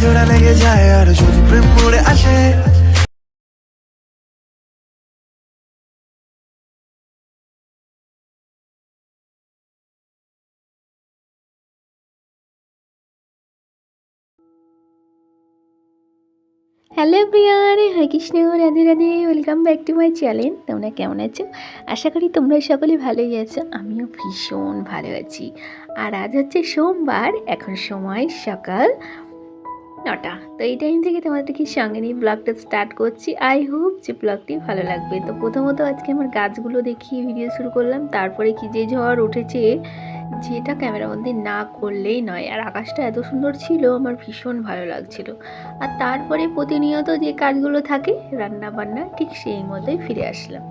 জোড়া লেগে যায় আর যদি প্রেম পড়ে আসে। Hello everyone, Hare Krishna, Radhe Radhe, welcome back to my channel. তোমরা কেমন আছো? আশা করি তোমরা সকলে ভালোই আছো। আমিও ভীষণ ভালো আছি। আর আজ হচ্ছে সোমবার, এখন সময় সকাল 9টা। তো এই টাইম থেকে তোমাদেরকে সঙ্গে নিয়ে ব্লগটা স্টার্ট করছি। আই হোপ যে ব্লগটি ভালো লাগবে। তো প্রথমত আজকে আমার গাছগুলো দেখিয়ে ভিডিও শুরু করলাম। তারপরে কি যে ঝড় উঠেছে, যেটা ক্যামেরাবন্দি না করলেই নয়। আর আকাশটা এত সুন্দর ছিল, আমার ভীষণ ভালো লাগছিল। আর তারপরে প্রতিনিয়ত যে কাজগুলো থাকে, রান্না বান্না, ঠিক সেই মতোই ফিরে আসলাম।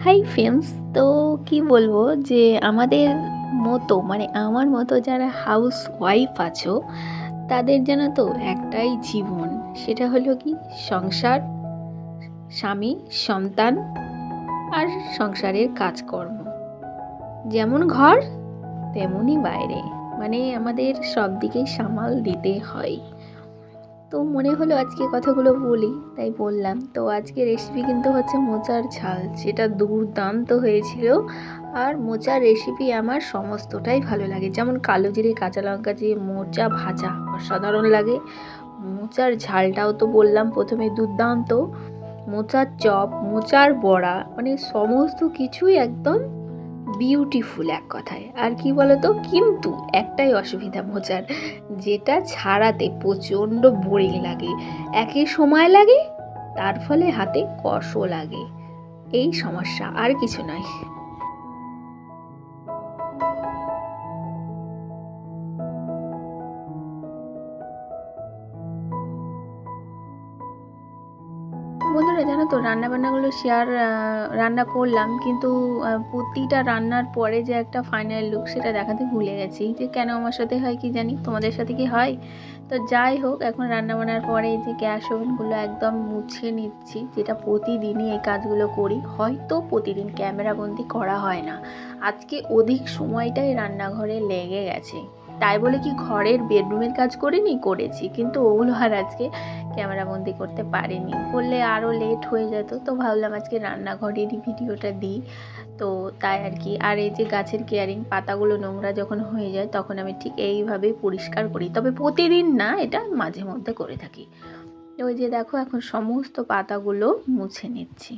হাই ফ্রেন্ডস, তো কি বলবো যে আমাদের মতো, মানে আমার মতো যারা হাউস ওয়াইফ আছো, তাদের জানো তো একটাই জীবন, সেটা হলো কি সংসার, স্বামী, সন্তান আর সংসারের কাজকর্ম। যেমন ঘর তেমনই বাইরে, মানে আমাদের সব দিকেই সামাল দিতে হয়। তো মনে হলো আজকে কথাগুলো বলি, তাই বললাম। তো আজকে রেসিপি কিন্তু হচ্ছে মোচার ঝাল, যেটা দুর্দান্ত হয়েছিল। আর মোচার রেসিপি আমার সমস্তটাই ভালো লাগে, যেমন কালো জিরে কাঁচা লঙ্কা দিয়ে মোচা ভাজা অসাধারণ লাগে। মোচার ঝালটাও তো বললাম প্রথমে দুর্দান্ত। মোচার চপ, মোচার বড়া, মানে সমস্ত কিছুই একদম বিউটিফুল এক কথায়। আর কি বলতো, কিন্তু একটাই অসুবিধা মোচার, যেটা ছাড়াতে প্রচণ্ড বোরিং লাগে। একই সময় লাগে, তার ফলে হাতে কষও লাগে। এই সমস্যা, আর কিছু নয়। বন্ধুরা জানো তো, রান্নাবান্নাগুলো রান্না করলাম, কিন্তু প্রতিটা রান্নার পরে যে একটা ফাইনাল লুক, সেটা দেখাতে ভুলে গেছি। যে কেন আমার সাথে হয় কি জানি, তোমাদের সাথে কি হয়? তো যাই হোক, এখন রান্নাবান্নার পরে যে গ্যাস ওভেনগুলো একদম মুছে নিচ্ছি, যেটা প্রতিদিনই এই কাজগুলো করি। হয়তো প্রতিদিন ক্যামেরাবন্দি করা হয় না, আজকে অধিক সময়টাই রান্নাঘরে লেগে গেছে। তাই বলে কি ঘরের বেডরুমের কাজ করেছি, কিন্তু ওগুলো আর আজকে ক্যামেরাবন্দি করতে পারিনি, করলে আরও লেট হয়ে যেত। তো ভাবলাম আজকে রান্নাঘরেরই ভিডিওটা দিই। তো তাই আর কি। আর এই যে গাছের কেয়ারিং, পাতাগুলো নোংরা যখন হয়ে যায় তখন আমি ঠিক এইভাবেই পরিষ্কার করি, তবে প্রতিদিন না, এটা মাঝে মধ্যে করে থাকি। ওই যে দেখো, এখন সমস্ত পাতাগুলো মুছে নিচ্ছি।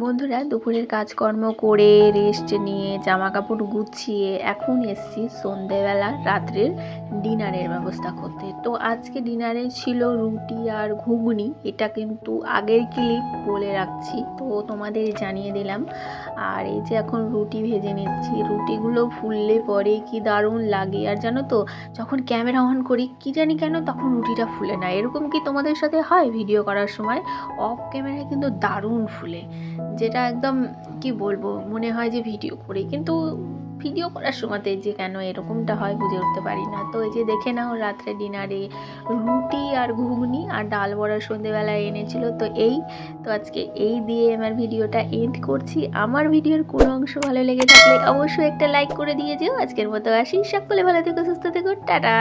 বন্ধুরা, দুপুরের কাজকর্ম করে রেস্ট নিয়ে জামা কাপড় গুছিয়ে এখন এসছি সন্ধেবেলা রাত্রের ডিনারের ব্যবস্থা করতে। তো আজকে ডিনারে ছিল রুটি আর ঘুগনি। এটা কিন্তু আগের ক্লিপ বলে রাখছি, তো তোমাদের জানিয়ে দিলাম। আর এই যে এখন রুটি ভেজে নিচ্ছি, রুটিগুলো ফুললে পরে কি দারুণ লাগে। আর জানো তো, যখন ক্যামেরা অন করি কি জানি কেন তখন রুটিটা ফুলে না। এরকম কি তোমাদের সাথে হয়? ভিডিও করার সময় অফ ক্যামেরায় কিন্তু দারুণ ফুলে, যেটা একদম কি বলবো, মনে হয় যে ভিডিও করি, কিন্তু ভিডিও করার সময়তে যে কেন এরকমটা হয় বুঝে উঠতে পারি না। তো এই যে দেখে নাও, রাত্রে ডিনারে রুটি আর ঘুগনি আর ডাল বড়া সন্ধেবেলায় এনেছিল। তো আজকে এই দিয়ে আমার ভিডিওটা এন্ড করছি। আমার ভিডিওর কোনো অংশ ভালো লেগে থাকলে অবশ্যই একটা লাইক করে দিয়ে যেও। আজকের মতো আসি, সকলে ভালো থেকো, সুস্থ থেকো, টাটা।